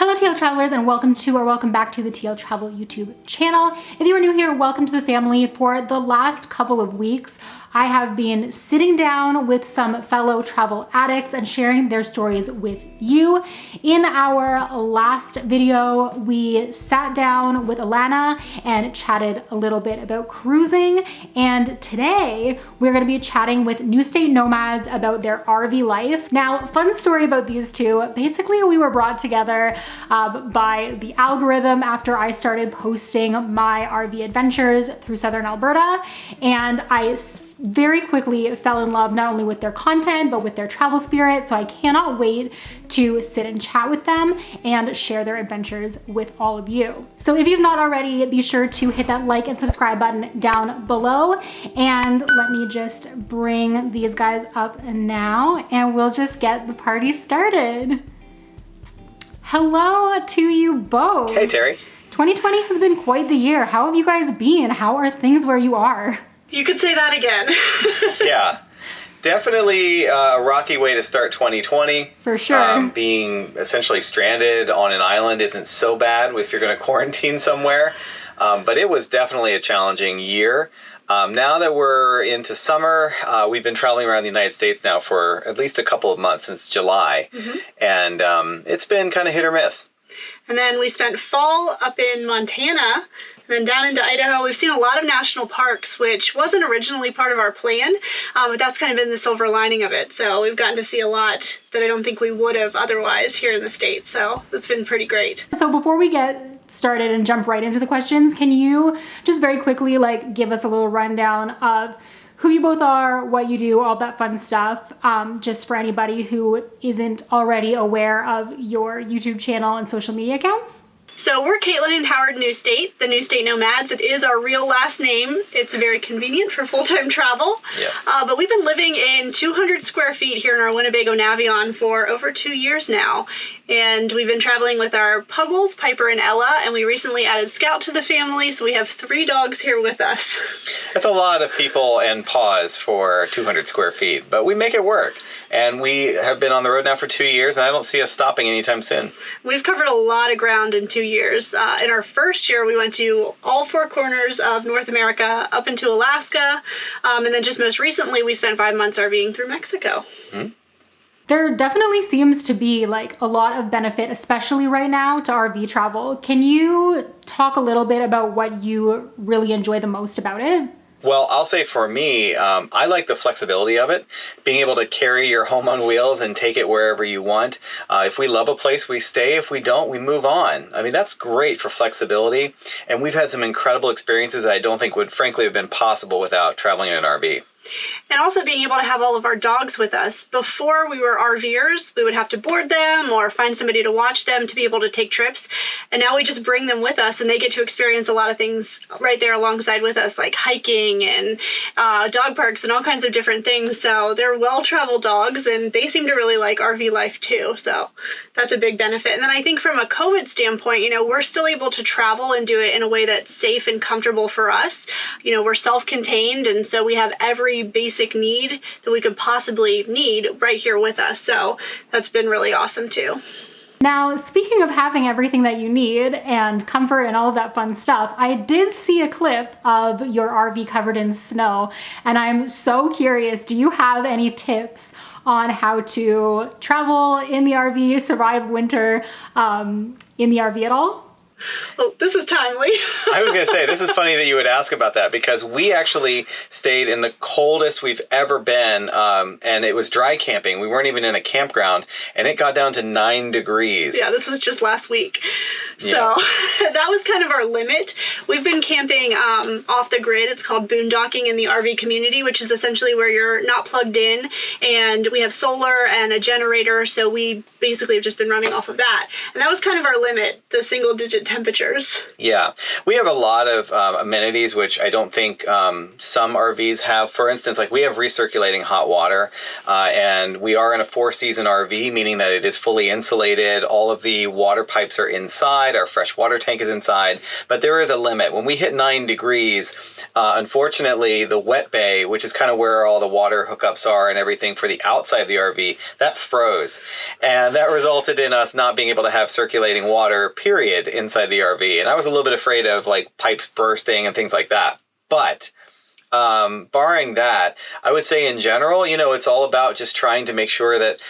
Hello TL Travelers, and welcome back to the TL Travel YouTube channel. If you are new here, welcome to the family. For the last couple of weeks, I have been sitting down with some fellow travel addicts and sharing their stories with you. In our last video, we sat down with Alana and chatted a little bit about cruising. And today we're going to be chatting with Newstate Nomads about their RV life. Now, fun story about these two. Basically, we were brought together by the algorithm after I started posting my RV adventures through Southern Alberta. And I very quickly fell in love not only with their content, but with their travel spirit. So I cannot wait to sit and chat with them and share their adventures with all of you. So if you've not already, be sure to hit that like and subscribe button down below. And let me just bring these guys up now and we'll just get the party started. Hello to you both. Hey, Terry. 2020 has been quite the year. How have you guys been? How are things where you are? You could say that again. Yeah, definitely a rocky way to start 2020. For sure. Being essentially stranded on an island isn't so bad if you're going to quarantine somewhere. But it was definitely a challenging year. Now that we're into summer, we've been traveling around the United States now for at least a couple of months, since July. And it's been kind of hit or miss. And then we spent fall up in Montana, and then down into Idaho. We've seen a lot of national parks, which wasn't originally part of our plan, but that's kind of been the silver lining of it. So we've gotten to see a lot that I don't think we would have otherwise here in the States. So it's been pretty great. So before we get started and jump right into the questions, can you just very quickly give us a little rundown of who you both are, what you do, all that fun stuff, just for anybody who isn't already aware of your YouTube channel and social media accounts? So we're Katelyn and Howard Newstate, the Newstate Nomads. It is our real last name. It's very convenient for full-time travel. Yes. But we've been living in 200 square feet here in our Winnebago Navion for over 2 years now. And we've been traveling with our Puggles, Piper and Ella, and we recently added Scout to the family, so we have 3 dogs here with us. That's a lot of people and paws for 200 square feet, but we make it work. And we have been on the road now for 2 years, and I don't see us stopping anytime soon. We've covered a lot of ground in 2 years. In our first year, we went to all 4 corners of North America, up into Alaska, and then just most recently, we spent 5 months RVing through Mexico. There definitely seems to be a lot of benefit, especially right now, to RV travel. Can you talk a little bit about what you really enjoy the most about it? Well, I'll say for me, I like the flexibility of it, being able to carry your home on wheels and take it wherever you want. If we love a place, we stay. If we don't, we move on. I mean, that's great for flexibility. And we've had some incredible experiences that I don't think would frankly have been possible without traveling in an RV. And also being able to have all of our dogs with us. Before we were RVers, we would have to board them or find somebody to watch them to be able to take trips. And now we just bring them with us and they get to experience a lot of things right there alongside with us, like hiking and dog parks and all kinds of different things. So they're well-traveled dogs and they seem to really like RV life too. So that's a big benefit. And then I think from a COVID standpoint, we're still able to travel and do it in a way that's safe and comfortable for us. We're self-contained, and so we have every basic need that we could possibly need right here with us. So that's been really awesome too. Now, speaking of having everything that you need and comfort and all of that fun stuff, I did see a clip of your RV covered in snow, and I'm so curious, do you have any tips on how to travel in the RV, survive winter in the RV at all? Oh, this is timely. I was going to say, this is funny that you would ask about that, because we actually stayed in the coldest we've ever been, and it was dry camping. We weren't even in a campground, and it got down to 9 degrees. Yeah, this was just last week. Yeah. So that was kind of our limit. We've been camping off the grid. It's called boondocking in the RV community, which is essentially where you're not plugged in, and we have solar and a generator, so we basically have just been running off of that. And that was kind of our limit, the single-digit temperatures. Yeah, we have a lot of amenities, which I don't think some RVs have. For instance, we have recirculating hot water, and we are in a 4-season RV, meaning that it is fully insulated. All of the water pipes are inside. inside, our fresh water tank is inside, but there is a limit. When we hit 9 degrees, unfortunately, the wet bay, which is kind of where all the water hookups are and everything for the outside of the RV, that froze. And that resulted in us not being able to have circulating water, period, inside the RV. And I was a little bit afraid of like pipes bursting and things like that. But barring that, I would say in general, it's all about just trying to make sure that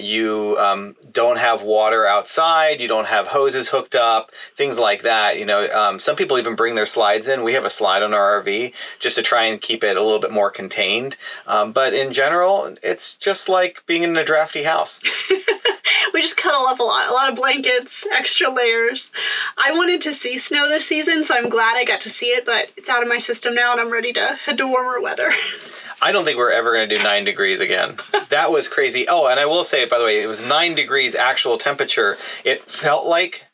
you don't have water outside, you don't have hoses hooked up, things like that. Some people even bring their slides in. We have a slide on our RV just to try and keep it a little bit more contained. But in general, it's just like being in a drafty house. We just cuddle up a lot of blankets, extra layers. I wanted to see snow this season, so I'm glad I got to see it, but it's out of my system now and I'm ready to head to warmer weather. I don't think we're ever going to do 9 degrees again. That was crazy. Oh, and I will say, by the way, it was 9 degrees actual temperature. It felt like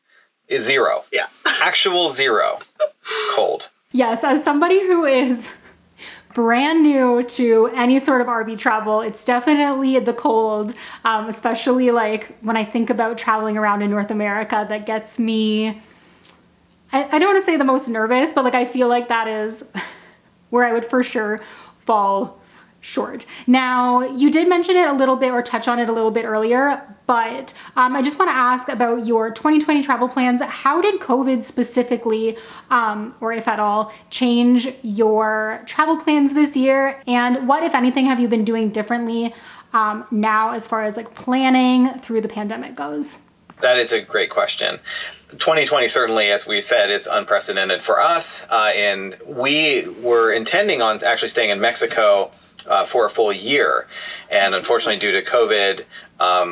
0. Yeah. Actual 0. Cold. Yes, as somebody who is brand new to any sort of RV travel, it's definitely the cold, especially like when I think about traveling around in North America, that gets me, I don't want to say the most nervous, but like I feel like that is where I would for sure fall short. Now, you did mention it a little bit or touch on it a little bit earlier, but I just want to ask about your 2020 travel plans. How did COVID specifically, or if at all, change your travel plans this year? And what, if anything, have you been doing differently now as far as like planning through the pandemic goes? That is a great question. 2020 certainly, as we said, is unprecedented for us. And we were intending on actually staying in Mexico for a full year. And unfortunately, due to COVID,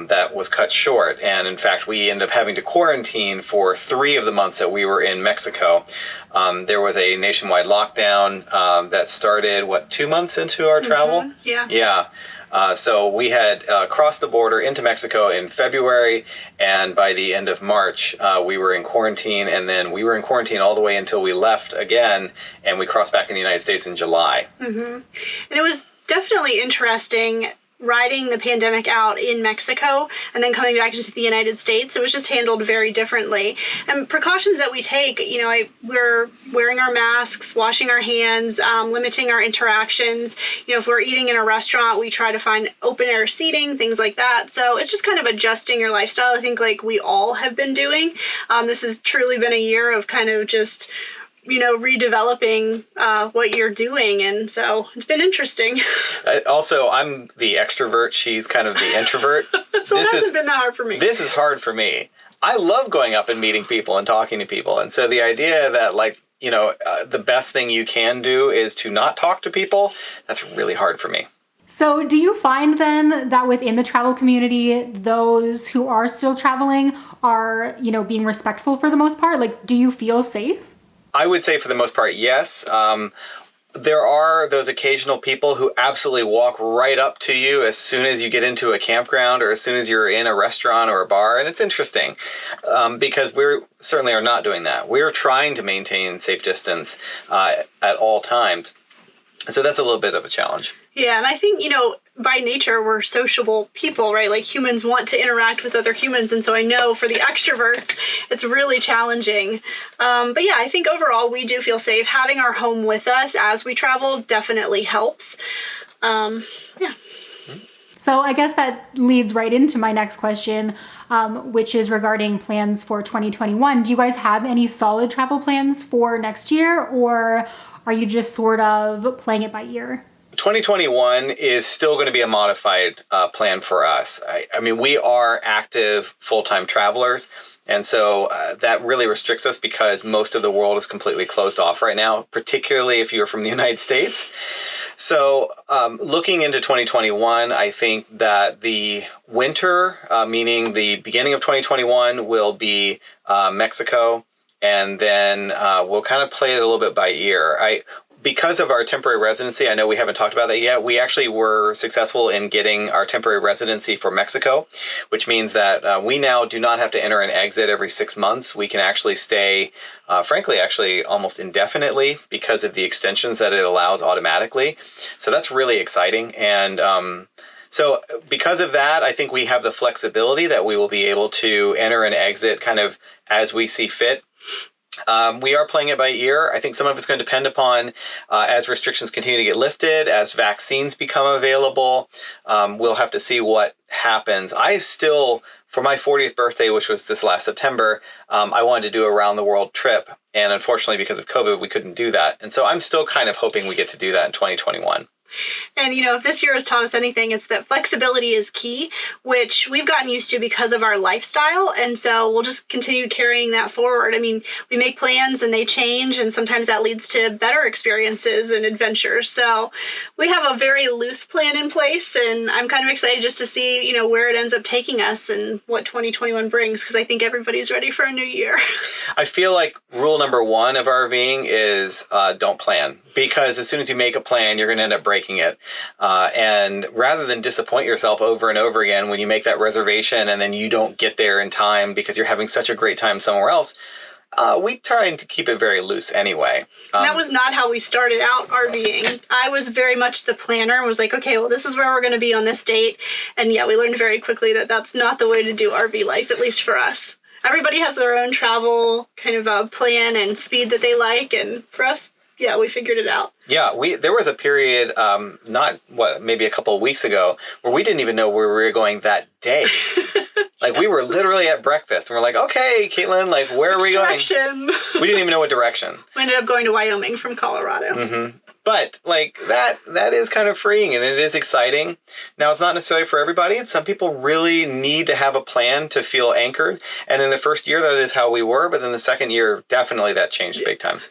that was cut short. And in fact, we ended up having to quarantine for 3 of the months that we were in Mexico. There was a nationwide lockdown that started, 2 months into our travel? Yeah. Yeah. So we had crossed the border into Mexico in February, and by the end of March, we were in quarantine, and then we were in quarantine all the way until we left again, and we crossed back in the United States in July. Mm-hmm. And it was definitely interesting riding the pandemic out in Mexico and then coming back into the United States. It was just handled very differently. And precautions that we take, we're wearing our masks, washing our hands, limiting our interactions. If we're eating in a restaurant, we try to find open air seating, things like that. So it's just kind of adjusting your lifestyle. I think like we all have been doing. This has truly been a year of kind of just redeveloping what you're doing. And so it's been interesting. Also, I'm the extrovert. She's kind of the introvert. So this hasn't been that hard for me. This is hard for me. I love going up and meeting people and talking to people. And so the idea that the best thing you can do is to not talk to people, that's really hard for me. So do you find then that within the travel community, those who are still traveling are, being respectful for the most part? Like, do you feel safe? I would say for the most part, yes. There are those occasional people who absolutely walk right up to you as soon as you get into a campground or as soon as you're in a restaurant or a bar. And it's interesting because we certainly are not doing that. We're trying to maintain safe distance at all times. So that's a little bit of a challenge. Yeah, and I think, by nature, we're sociable people, right? Like humans want to interact with other humans. And so I know for the extroverts, it's really challenging. But yeah, I think overall we do feel safe. Having our home with us as we travel definitely helps. Yeah. So I guess that leads right into my next question, which is regarding plans for 2021. Do you guys have any solid travel plans for next year, or are you just sort of playing it by ear? 2021 is still going to be a modified plan for us. I mean, we are active full-time travelers, and so that really restricts us because most of the world is completely closed off right now, particularly if you're from the United States. So looking into 2021, I think that the winter, meaning the beginning of 2021, will be Mexico, and then we'll kind of play it a little bit by ear. Because of our temporary residency, I know we haven't talked about that yet, we actually were successful in getting our temporary residency for Mexico, which means that we now do not have to enter and exit every 6 months. We can actually stay, frankly, actually almost indefinitely because of the extensions that it allows automatically. So that's really exciting. And So because of that, I think we have the flexibility that we will be able to enter and exit kind of as we see fit. We are playing it by ear. I think some of it's going to depend upon as restrictions continue to get lifted, as vaccines become available. We'll have to see what happens. I still, for my 40th birthday, which was this last September, I wanted to do a round the world trip. And unfortunately, because of COVID, we couldn't do that. And so I'm still kind of hoping we get to do that in 2021. And, if this year has taught us anything, it's that flexibility is key, which we've gotten used to because of our lifestyle. And so we'll just continue carrying that forward. I mean, we make plans and they change, and sometimes that leads to better experiences and adventures. So we have a very loose plan in place, and I'm kind of excited just to see, where it ends up taking us and what 2021 brings, because I think everybody's ready for a new year. I feel like rule number one of RVing is don't plan, because as soon as you make a plan, you're going to end up breaking it. And rather than disappoint yourself over and over again when you make that reservation and then you don't get there in time because you're having such a great time somewhere else, we try to keep it very loose anyway. That was not how we started out RVing. I was very much the planner and was like, okay, well, this is where we're going to be on this date. And yeah, we learned very quickly that that's not the way to do RV life, at least for us. Everybody has their own travel kind of plan and speed that they like. And for us, yeah, we figured it out. Yeah, there was a period, maybe a couple of weeks ago, where we didn't even know where we were going that day. Like, we were literally at breakfast, and we're like, okay, Katelyn, like, where are we going? We didn't even know what direction. We ended up going to Wyoming from Colorado. Mm-hmm. But, like, that is kind of freeing, and it is exciting. Now, it's not necessarily for everybody. And some people really need to have a plan to feel anchored. And in the first year, that is how we were. But then the second year, definitely that changed big time.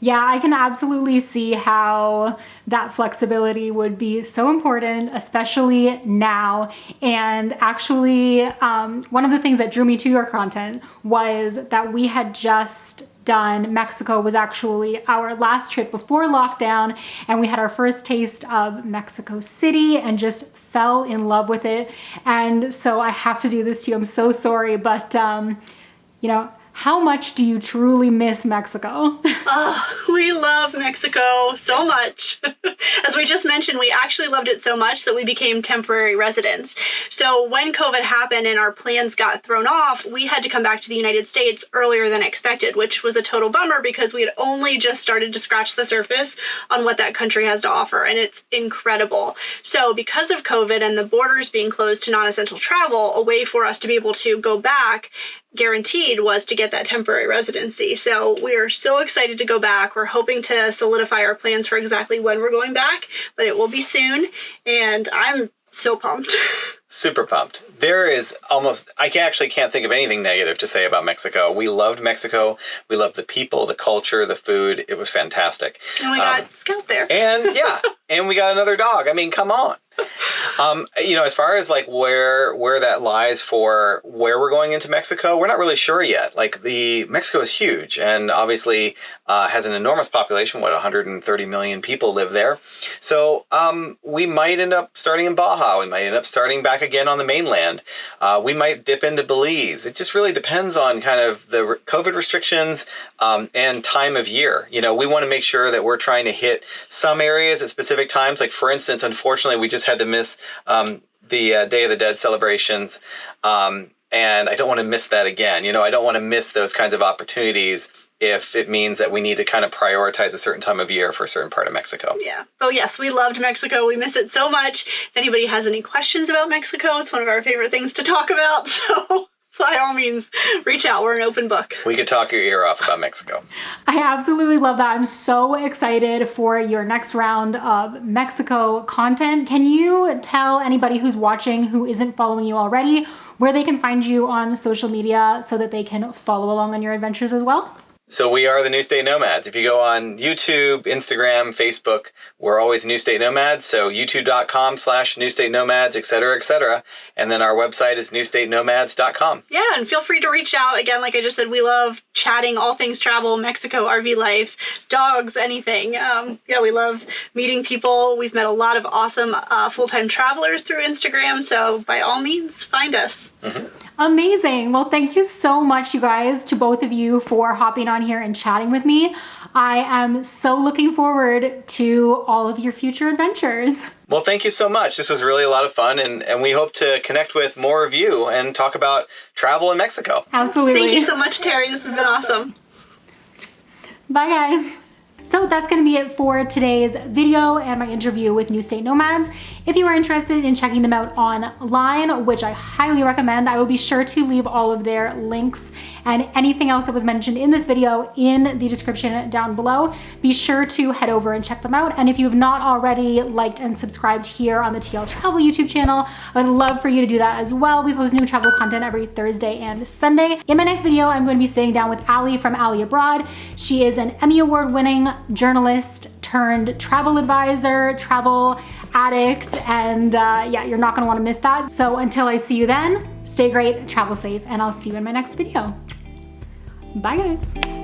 Yeah, I can absolutely see how that flexibility would be so important, especially now. And actually, one of the things that drew me to your content was that we had just done, Mexico was actually our last trip before lockdown, and we had our first taste of Mexico City and just fell in love with it. And so I have to do this to you. I'm so sorry, but how much do you truly miss Mexico? Oh, we love Mexico so much. As we just mentioned, we actually loved it so much that we became temporary residents. So when COVID happened and our plans got thrown off, we had to come back to the United States earlier than expected, which was a total bummer because we had only just started to scratch the surface on what that country has to offer, and it's incredible. So because of COVID and the borders being closed to non-essential travel, a way for us to be able to go back guaranteed was to get that temporary residency. So we are so excited to go back. We're hoping to solidify our plans for exactly when we're going back, but it will be soon. And I'm so pumped. Super pumped. There is I actually can't think of anything negative to say about Mexico. We loved Mexico. We loved the people, the culture, the food. It was fantastic. And we got Scout there. And yeah, and we got another dog. I mean, come on. As far as like where that lies for where we're going into Mexico, we're not really sure yet. Like Mexico is huge and obviously has an enormous population. 130 million people live there. So we might end up starting in Baja. We might end up starting back again on the mainland. We might dip into Belize. It just really depends on kind of the COVID restrictions and time of year. We want to make sure that we're trying to hit some areas at specific times. Like, for instance, unfortunately, we just had to miss the Day of the Dead celebrations. And I don't want to miss that again. I don't want to miss those kinds of opportunities if it means that we need to kind of prioritize a certain time of year for a certain part of Mexico. Yeah. Oh, yes, we loved Mexico. We miss it so much. If anybody has any questions about Mexico, it's one of our favorite things to talk about. So by all means, reach out. We're an open book. We could talk your ear off about Mexico. I absolutely love that. I'm so excited for your next round of Mexico content. Can you tell anybody who's watching who isn't following you already where they can find you on social media so that they can follow along on your adventures as well? So we are the Newstate Nomads. If you go on YouTube, Instagram, Facebook, we're always Newstate Nomads. So youtube.com/Newstate Nomads, et cetera, et cetera. And then our website is newstatenomads.com. Yeah, and feel free to reach out. Again, like I just said, we love chatting all things travel, Mexico, RV life, dogs, anything. We love meeting people. We've met a lot of awesome full-time travelers through Instagram. So by all means, find us. Mm-hmm. Amazing. Well, thank you so much, you guys, to both of you for hopping on here and chatting with me. I am so looking forward to all of your future adventures. Well, thank you so much. This was really a lot of fun, and we hope to connect with more of you and talk about travel in Mexico. Absolutely. Thank you so much, Terry. This has been awesome. Bye, guys. So that's going to be it for today's video and my interview with Newstate Nomads. If you are interested in checking them out online, which I highly recommend, I will be sure to leave all of their links and anything else that was mentioned in this video in the description down below. Be sure to head over and check them out. And if you have not already liked and subscribed here on the TL Travel YouTube channel, I would love for you to do that as well. We post new travel content every Thursday and Sunday. In my next video, I'm going to be sitting down with Allie from Allie Abroad. She is an Emmy Award winning journalist turned travel advisor, travel addict, and yeah, you're not gonna wanna miss that. So until I see you then, stay great, travel safe, and I'll see you in my next video. Bye, guys.